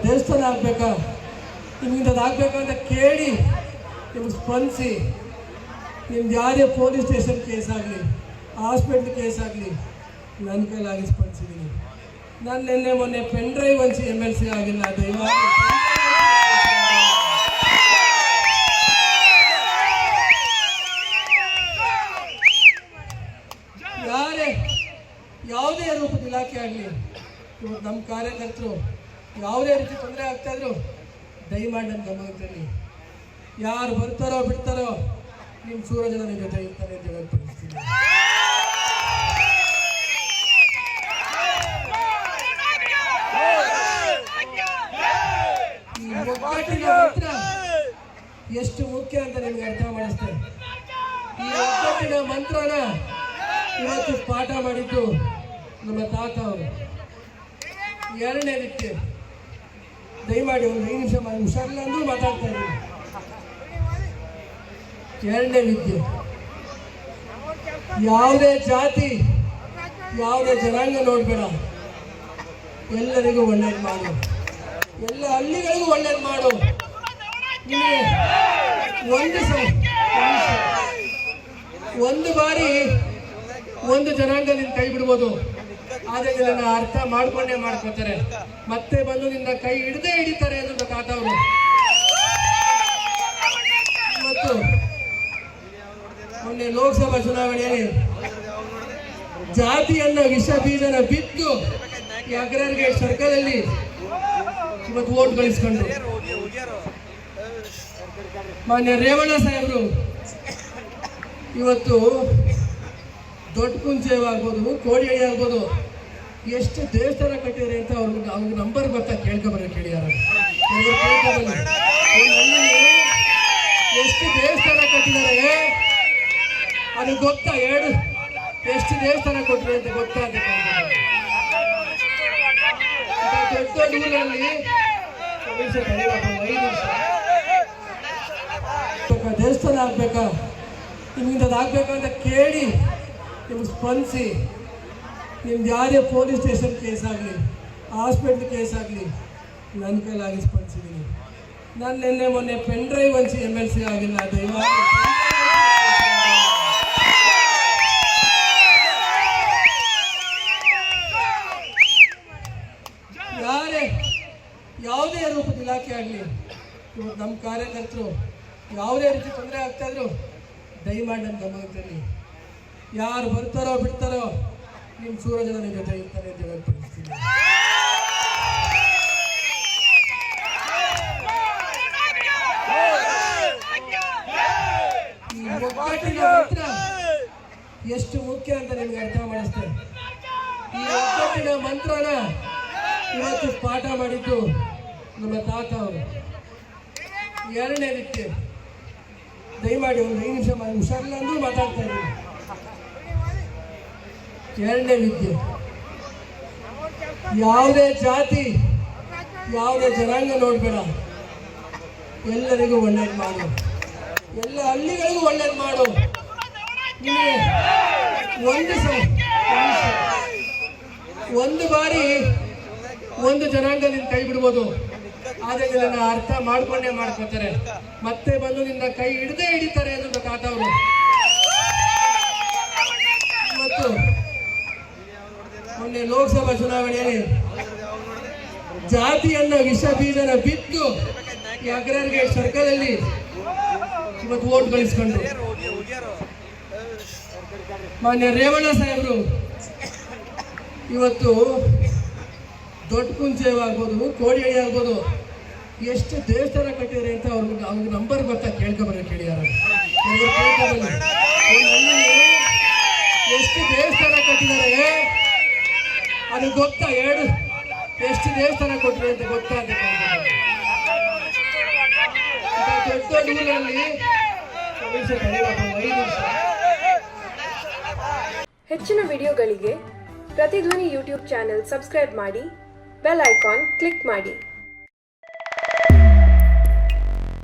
ದೇವಸ್ಥಾನ ಆಗಬೇಕಾ, ನಿಮ್ಮಿಂದ ಅದು ಆಗಬೇಕಾ ಅಂತ ಕೇಳಿ ನಿಮ್ಗೆ ಸ್ಪಂದಿಸಿ ನಿಮ್ದು ಯಾವುದೇ ಪೊಲೀಸ್ ಸ್ಟೇಷನ್ ಕೇಸ್ ಆಗಲಿ, ಹಾಸ್ಪಿಟ್ಲ್ ಕೇಸ್ ಆಗಲಿ ನನ್ನ ಕೈಲಾಗಿ ಸ್ಪಂದಿಸಿದ್ದೀನಿ. ನಾನು ನಿನ್ನೆ ಮೊನ್ನೆ ಪೆನ್ ಡ್ರೈವ್ ಹಂಚಿ MLC ಆಗಿಲ್ಲ. ದಯಮಾಡಿ ಯಾರೇ ಯಾವುದೇ ರೂಪದ ಇಲಾಖೆ ಆಗಲಿ, ಇವತ್ತು ನಮ್ಮ ಕಾರ್ಯಕರ್ತರು ಯಾವುದೇ ರೀತಿ ತೊಂದರೆ ಆಗ್ತಾಯಿದ್ರು ದಯಮಾಡಿ ನನ್ನ ಗಮನದಲ್ಲಿ ಯಾರು ಬರ್ತಾರೋ ಬಿಡ್ತಾರೋ ನಿಮ್ಮ ಸೂರಜ್ ನನ್ನ ಜೊತೆ ಇರ್ತಾರೆ ಅಂತ ಹೇಳೋದು ಪರಿಸ್ಥಿತಿ. ಈ ಒಗ್ಗಟ್ಟಿನ ಮಂತ್ರ ಎಷ್ಟು ಮುಖ್ಯ ಅಂತ ನಿಮ್ಗೆ ಅರ್ಥ ಮಾಡಿಸ್ತೇನೆ. ಈ ಒಗ್ಗಟ್ಟಿನ ಮಂತ್ರನ ಇವತ್ತು ಪಾಠ ಮಾಡಿದ್ದು ನಮ್ಮ ತಾತ ಅವರು. ಎರಡನೇ ವ್ಯಕ್ತಿ, ದಯಮಾಡಿ ಒಂದು 5 ನಿಮಿಷ ಹುಷಾರಿಲ್ಲ ಅಂದ್ರೂ ಮಾತಾಡ್ತಾ ಇದ್ದೀನಿ. ಎರಡನೇ ವಿದ್ಯೆ, ಯಾವುದೇ ಜಾತಿ ಯಾವುದೇ ಜನಾಂಗ ನೋಡಬೇಡ, ಎಲ್ಲರಿಗೂ ಒಳ್ಳೇದು ಮಾಡು, ಎಲ್ಲ ಹಳ್ಳಿಗಳಿಗೂ ಒಳ್ಳೇದು ಮಾಡು. ಒಂದು ಬಾರಿ ಒಂದು ಜನಾಂಗ ನಿನ್ನ ಕೈ ಬಿಡ್ಬೋದು, ಆದರೆ ಇದನ್ನ ಅರ್ಥ ಮಾಡ್ಕೊಂಡೇ ಮಾಡ್ಕೋತಾರೆ, ಮತ್ತೆ ಬಂದು ನಿನ್ನ ಕೈ ಹಿಡಿತಾರೆ ಅನ್ನೋದು ತಾತವರು. ಇವತ್ತು ಮೊನ್ನೆ ಲೋಕಸಭಾ ಚುನಾವಣೆಯಲ್ಲಿ ಜಾತಿಯನ್ನ ವಿಷ ಬೀಜನ ಬಿದ್ದು ಈ ಅಗ್ರಗೇಟ್ ಸರ್ಕಲ್ ಅಲ್ಲಿ ಇವತ್ತು ವೋಟ್ ಗಳಿಸ್ಕೊಂಡ್ರು. ಮಾನ್ಯ ರೇವಣ್ಣ ಸಾಹೇಬರು ಇವತ್ತು ದೊಡ್ಡ ಕುಂಚೇವ್ ಆಗ್ಬೋದು, ಕೋಡಿಹಳ್ಳಿ ಆಗ್ಬೋದು, ಎಷ್ಟು ದೇವಸ್ಥಾನ ಕಟ್ಟಿದ್ರೆ ಅಂತ ಅವ್ರಿಗೆ ನಂಬರ್ ಗೊತ್ತಾ ಕೇಳ್ಕೊಬರ ಕೇಳಿ ಯಾರು ಎಷ್ಟು ದೇವಸ್ಥಾನ ಕಟ್ಟಿದ್ದಾರೆ ಅದು ಗೊತ್ತಾ? ಎಷ್ಟು ದೇವಸ್ಥಾನ ಕೊಟ್ಟರೆ ಅಂತ ಗೊತ್ತಾ ಅಂತ ದೊಡ್ಡ ದೊಡ್ಡ ಊರಲ್ಲಿ ದೇವಸ್ಥಾನ ಆಗ್ಬೇಕಾ, ನಿಮ್ಮಿಂದ ಅದು ಆಗಬೇಕಾ ಅಂತ ಕೇಳಿ ನಿಮ್ಗೆ ಸ್ಪಂದಿಸಿ ನಿಮ್ದು ಯಾವುದೇ ಪೊಲೀಸ್ ಸ್ಟೇಷನ್ ಕೇಸ್ ಆಗಲಿ, ಹಾಸ್ಪಿಟ್ಲ್ ಕೇಸ್ ಆಗಲಿ ನನ್ನ ಕೈಲಾಗಿ ಸ್ಪಂದಿಸಿದ್ದೀನಿ. ನಾನು ನಿನ್ನೆ ಮೊನ್ನೆ ಪೆನ್ ಡ್ರೈವ್ ಹಂಚಿ MLC ಆಗಿಲ್ಲ. ದಯಮಾಡಿ ಯಾರೇ ಯಾವುದೇ ರೂಪದ ಇಲಾಖೆ ಆಗಲಿ, ಇವತ್ತು ನಮ್ಮ ಕಾರ್ಯಕರ್ತರು ಯಾವುದೇ ರೀತಿ ತೊಂದರೆ ಆಗ್ತಾಯಿದ್ರು ದಯಮಾಡಿ ನನ್ನ ಗಮನದಲ್ಲಿ ಯಾರು ಬರ್ತಾರೋ ಬಿಡ್ತಾರೋ ನಿಮ್ಮ ಸೂರಜ್ ನನ್ನ ಜೊತೆ ಇರ್ತಾರೆ ಅಂತ ಹೇಳೋದು ಪರಿಸ್ಥಿತಿ. ಈ ಒಗ್ಗಟ್ಟಿನ ಮಂತ್ರ ಎಷ್ಟು ಮುಖ್ಯ ಅಂತ ನಿಮ್ಗೆ ಅರ್ಥ ಮಾಡಿಸ್ತೇನೆ. ಈ ಒಗ್ಗಟ್ಟಿನ ಮಂತ್ರನ ಇವತ್ತು ಪಾಠ ಮಾಡಿದ್ದು ನಮ್ಮ ತಾತ ಅವರು. ಎರಡನೇ ವ್ಯಕ್ತಿ, ದಯಮಾಡಿ ಒಂದು 5 ನಿಮಿಷ ಹುಷಾರಿಲ್ಲ ಅಂದ್ರೂ ಮಾತಾಡ್ತಾ ಇದ್ದೀನಿ. ಎರಡನೇ ವಿದ್ಯೆ, ಯಾವುದೇ ಜಾತಿ ಯಾವುದೇ ಜನಾಂಗ ನೋಡಬೇಡ, ಎಲ್ಲರಿಗೂ ಒಳ್ಳೇದು ಮಾಡು, ಎಲ್ಲ ಹಳ್ಳಿಗಳಿಗೂ ಒಳ್ಳೇದು ಮಾಡು. ಒಂದು ಬಾರಿ ಒಂದು ಜನಾಂಗ ನಿನ್ನ ಕೈ ಬಿಡ್ಬೋದು, ಆದರೆ ಇದನ್ನ ಅರ್ಥ ಮಾಡ್ಕೊಂಡೇ ಮಾಡ್ಕೋತಾರೆ, ಮತ್ತೆ ಬಂದು ನಿನ್ನ ಕೈ ಹಿಡಿತಾರೆ ಅನ್ನೋದು ತಾತವರು. ಇವತ್ತು ಮೊನ್ನೆ ಲೋಕಸಭಾ ಚುನಾವಣೆಯಲ್ಲಿ ಜಾತಿಯನ್ನ ವಿಷ ಬೀಜನ ಬಿದ್ದು ಈ ಅಗ್ರಗೇಟ್ ಸರ್ಕಲ್ ಅಲ್ಲಿ ಇವತ್ತು ವೋಟ್ ಗಳಿಸ್ಕೊಂಡ್ರು. ಮಾನ್ಯ ರೇವಣ್ಣ ಸಾಹೇಬರು ಇವತ್ತು ದೊಡ್ಡ ಕುಂಚೇವ್ ಆಗ್ಬೋದು, ಕೋಡಿಹಳ್ಳಿ ಆಗ್ಬೋದು, ಎಷ್ಟು ದೇವಸ್ಥಾನ ಕಟ್ಟಿದ್ರೆ ಅಂತ ಅವ್ರಿಗೆ ನಂಬರ್ ಗೊತ್ತಾ ಕೇಳ್ಕೊಬರ ಕೇಳಿ ಯಾರು ಎಷ್ಟು ದೇವಸ್ಥಾನ ಕಟ್ಟಿದ್ದಾರೆ ಅದು ಗೊತ್ತಾ? ಎಷ್ಟು ದೇವಸ್ಥಾನ ಕೊಟ್ಟರೆ ಅಂತ ಗೊತ್ತಾ ಅಂತ ದೊಡ್ಡ ದೊಡ್ಡ ಊರಲ್ಲಿ ಹೆಚ್ಚಿನ ವಿಡಿಯೋಗಳಿಗೆ ಪ್ರತಿಧ್ವನಿ ಯೂಟ್ಯೂಬ್ ಚಾನೆಲ್ ಸಬ್ಸ್ಕ್ರೈಬ್ ಮಾಡಿ, ಬೆಲ್ ಐಕಾನ್ ಕ್ಲಿಕ್ ಮಾಡಿ.